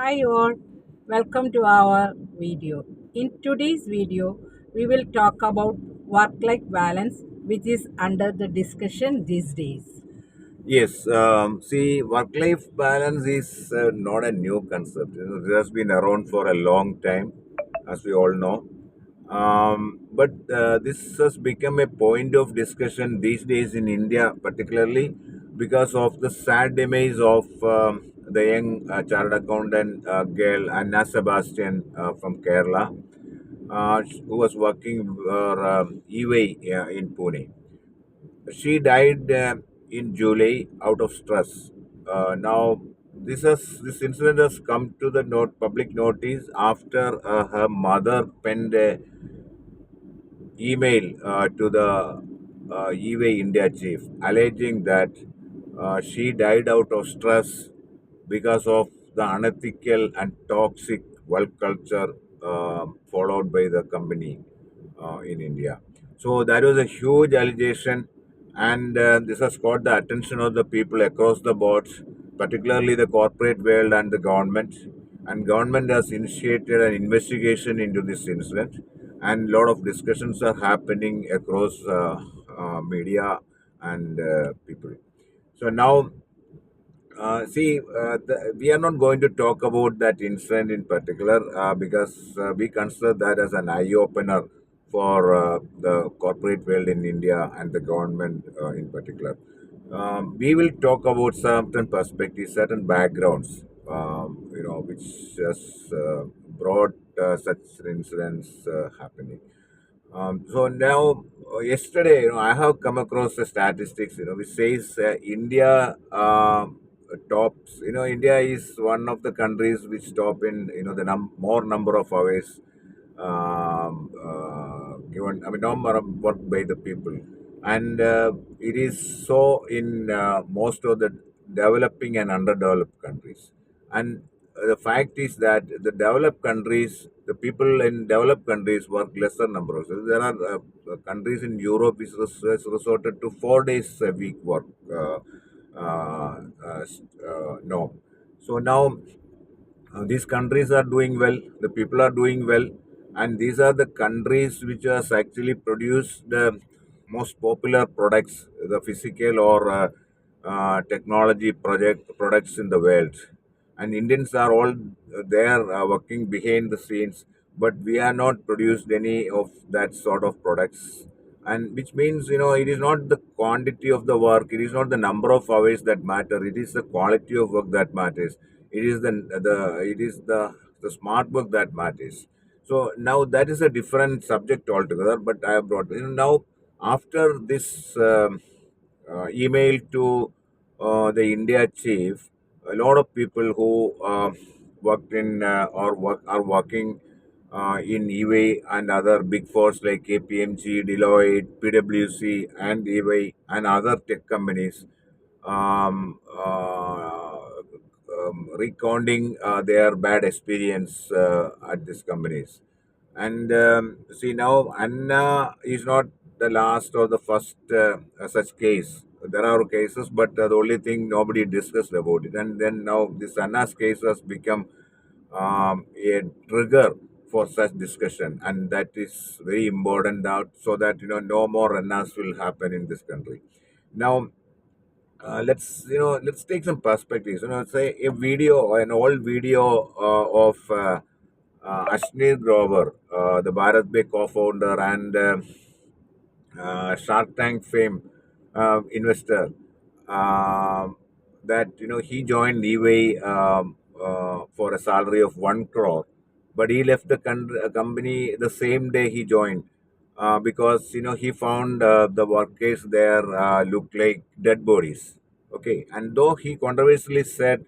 Hi all, welcome to our video. In today's video, we will talk about work-life balance, which is under the discussion these days. Yes, see, work-life balance is not a new concept. It has been around for a long time, as we all know. But this has become a point of discussion these days in India, particularly because of the sad demise of the young chartered accountant girl Anna Sebastian from Kerala, who was working for EY in Pune. She died in July out of stress. Now, this incident has come to the public notice after her mother penned a email to the EY India chief alleging that she died out of stress because of the unethical and toxic work culture followed by the company in India. So that was a huge allegation, and this has caught the attention of the people across the board, particularly the corporate world and the government. And government has initiated an investigation into this incident, and a lot of discussions are happening across media and people. So now we are not going to talk about that incident in particular because we consider that as an eye opener for the corporate world in India and the government in particular. We will talk about certain perspectives, certain backgrounds, which has brought such incidents happening. So now, yesterday, I have come across the statistics, which says India tops. India is one of the countries which top in, the more number of hours given. I mean, number of work by the people, and it is so in most of the developing and underdeveloped countries. And the fact is that the developed countries, the people in developed countries work lesser number of. So there are countries in Europe which has resorted to 4 days a week work. No. So now these countries are doing well, the people are doing well, and these are the countries which has actually produced the most popular products, the physical or technology products in the world. And Indians are all there working behind the scenes, but we are not produced any of that sort of products. And which means, it is not the quantity of the work, it is not the number of hours that matter, it is the quality of work that matters. It is the smart work that matters. So now that is a different subject altogether, but I have brought, now after this email to the India chief, a lot of people who worked in are working in EY and other big fours like KPMG, Deloitte, PwC, and EY and other tech companies recounting their bad experience at these companies. And see, now Anna is not the last or the first such case. There are cases, but the only thing nobody discussed about it. And then now this Anna's case has become a trigger for such discussion, and that is very important out so that no more Annas will happen in this country. Now let's take some perspectives. Say an old video of Ashneer Grover, the Bharat Bay co-founder and Shark Tank fame investor, um, that he joined Leeway for a salary of 1 crore, but he left the company the same day he joined because he found the workers there looked like dead bodies. Okay, and though he controversially said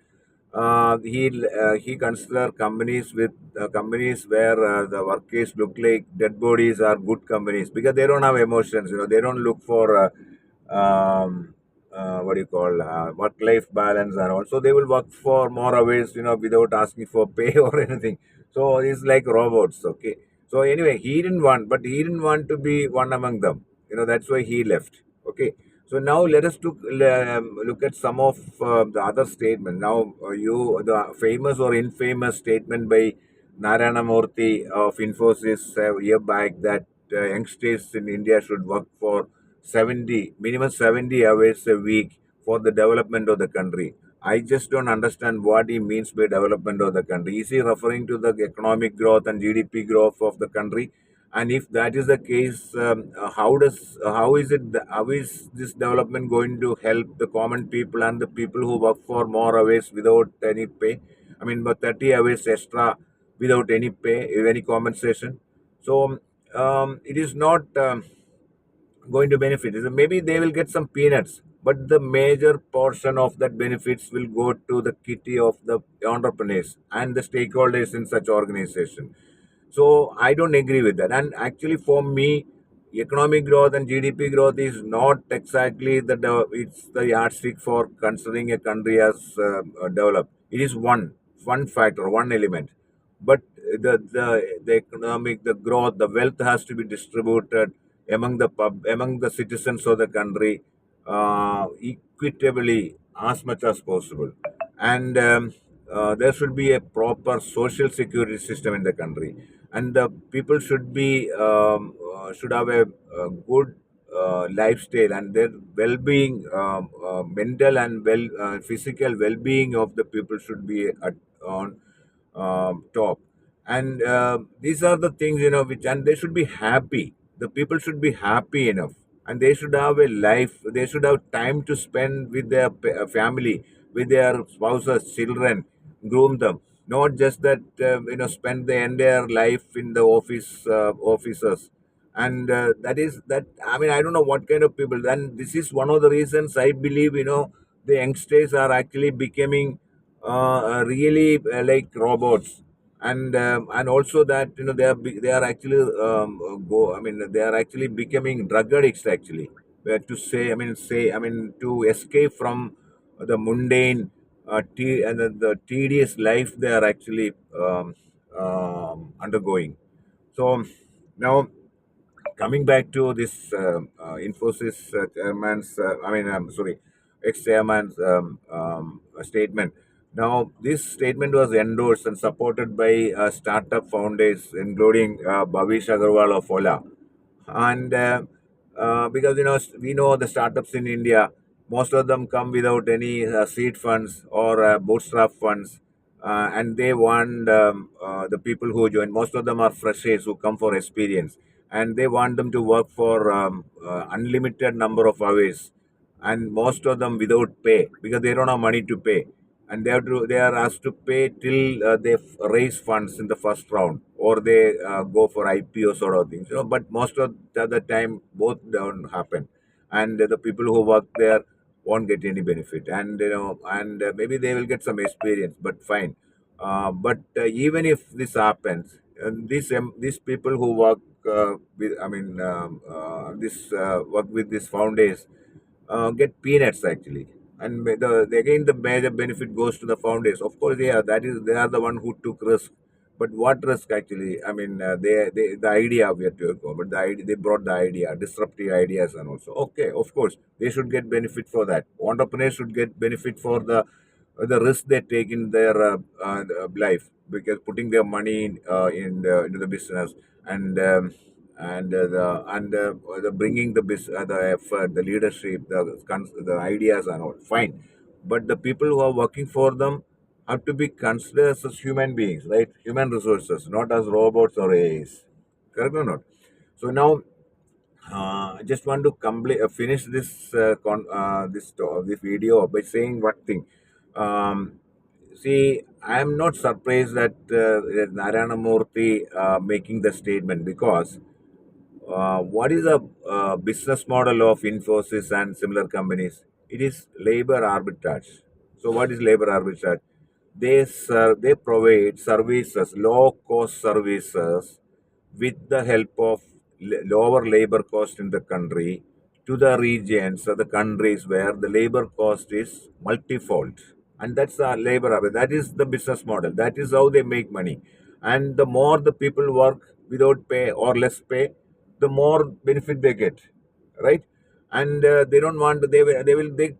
he consider companies where the workers look like dead bodies are good companies because they don't have emotions. They don't look for what do you call work life balance, and also they will work for more hours without asking for pay or anything. So it's like robots. Okay. So anyway, he didn't want to be one among them. That's why he left. Okay. So now let us look at some of the other statements. Now, the famous or infamous statement by Narayana Murthy of Infosys a year back that youngsters in India should work for 70, minimum 70 hours a week for the development of the country. I just don't understand what he means by development of the country. Is he referring to the economic growth and GDP growth of the country? And if that is the case, how is this development going to help the common people and the people who work for more hours without any pay? I mean, but 30 hours extra without any pay, any compensation. So it is not going to benefit. Maybe they will get some peanuts, but the major portion of that benefits will go to the kitty of the entrepreneurs and the stakeholders in such organization. So I don't agree with that. And actually, for me, economic growth and GDP growth is not exactly it's the yardstick for considering a country as developed. It is one factor, one element. But the economic, the growth, the wealth has to be distributed among the citizens of the country equitably as much as possible. And there should be a proper social security system in the country, and the people should have a good lifestyle, and their well-being, mental and physical well-being of the people should be on top. And these are the things, which, and they should be happy. The people should be happy enough, and they should have a life. They should have time to spend with their family, with their spouses, children, groom them. Not just that, spend the entire life in the offices. And that is that. I mean, I don't know what kind of people. And this is one of the reasons I believe, the youngsters are actually becoming really like robots. And also that, they are actually go I mean they are actually becoming drug addicts actually. To say, I mean, to escape from the mundane and the tedious life they are actually undergoing. So now, coming back to this Infosys chairman's, sorry, ex-chairman's statement. Now, this statement was endorsed and supported by startup founders, including Bhavish Agarwal of Ola. And because, we know the startups in India, most of them come without any seed funds or bootstrap funds. And they want the people who join, most of them are freshers who come for experience, and they want them to work for unlimited number of hours, and most of them without pay because they don't have money to pay. And they are asked to pay till raise funds in the first round, or they go for IPO sort of things. But most of the other time, both don't happen, and the people who work there won't get any benefit. And maybe they will get some experience, but fine. But even if this happens, these people who work with, this work with these founders get peanuts actually. And again, the major benefit goes to the founders. Of course, yeah, that is, they are the one who took risk. But what risk actually? I mean, the idea we have to go, but they brought the idea, disruptive ideas, and also, okay, of course, they should get benefit for that. Entrepreneurs should get benefit for the risk they take in their life, because putting their money into the business, and the bringing the effort, the leadership, the ideas are all fine. But the people who are working for them have to be considered as human beings, right? Human resources, not as robots or AIs. Correct or not? So now, I just want to finish this video by saying one thing. See, I am not surprised that Narayana Murthy making the statement, because what is the business model of Infosys and similar companies? It is labor arbitrage. So, what is labor arbitrage? They provide services, low cost services, with the help of lower labor cost in the country, to the regions or the countries where the labor cost is multifold. And that's the labor arbitrage. That is the business model. That is how they make money. And the more the people work without pay or less pay, the more benefit they get, right? and they don't want to, they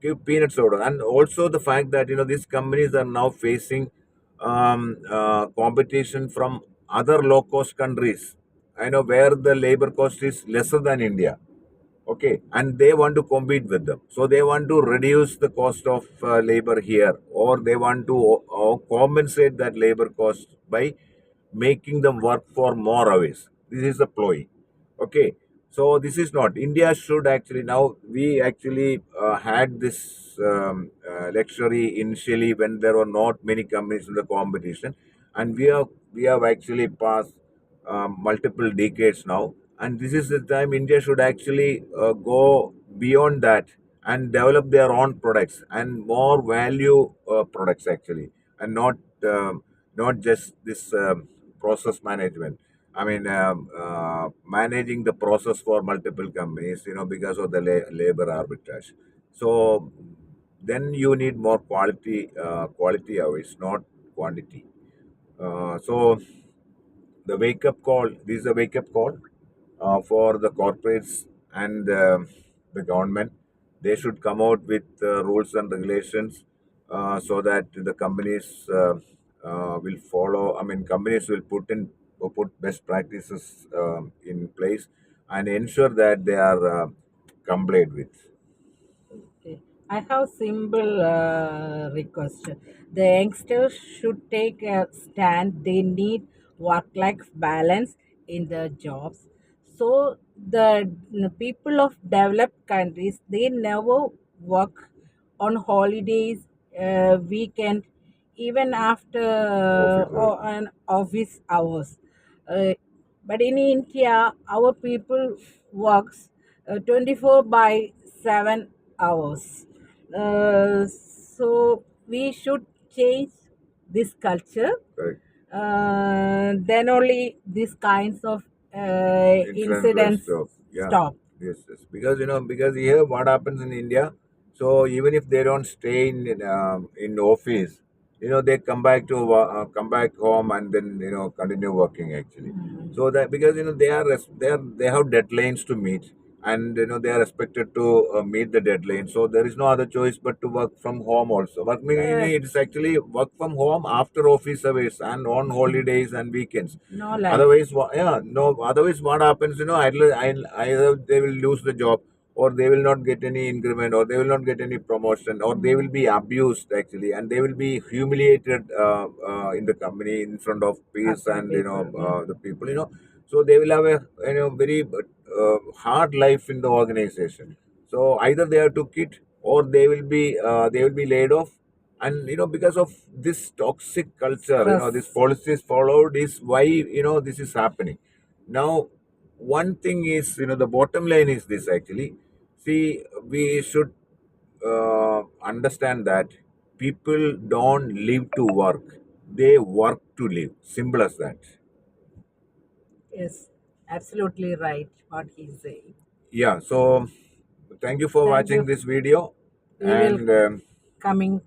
give peanuts order. And also the fact that these companies are now facing competition from other low cost countries, where the labor cost is lesser than India. Okay, and they want to compete with them, so they want to reduce the cost of labor here, or they want to compensate that labor cost by making them work for more hours. This is the ploy. Okay, so this is not India. Should actually, now we actually had this luxury initially when there were not many companies in the competition, and we have actually passed multiple decades now, and this is the time India should actually go beyond that and develop their own products and more value products actually, and not just this process management. I mean, managing the process for multiple companies, because of the labor arbitrage. So then you need more quality hours, not quantity. So the wake up call. This is a wake up call for the corporates and the government. They should come out with rules and regulations so that the companies will follow. I mean, companies will put best practices in place and ensure that they are complied with. Okay. I have simple request. The youngsters should take a stand. They need work-life balance in their jobs. So the people of developed countries, they never work on holidays, weekend, even after Office hours. on office hours. Uh, but in India, our people works 24 by 7 hours. So we should change this culture. Correct. Then only these kinds of Incidents will incidents stop. Yeah, stop. yes. Because here what happens in India. So even if they don't stay in office, they come back home and then continue working actually. So that because they have deadlines to meet, and they are expected to meet the deadline. So there is no other choice but to work from home also. But it's actually work from home after office hours and on holidays and weekends. No life. Otherwise, yeah, no. Otherwise, what happens? Either they will lose the job, or they will not get any increment, or they will not get any promotion, or they will be abused actually, and they will be humiliated in the company in front of peers Other and people. the people. So they will have a very hard life in the organization. So either they have took it, or they will be laid off. And because of this toxic culture, this Stress. policies followed is why this is happening now. One thing is, the bottom line is this actually. See, we should understand that people don't live to work, they work to live. Simple as that. Yes, absolutely right what he's saying. Yeah, so thank you for Thank watching you. this video, We will and coming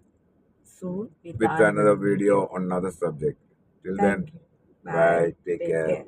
soon with with another another video video. on another subject. Till then, Thank you. Bye. bye, take Take care. care.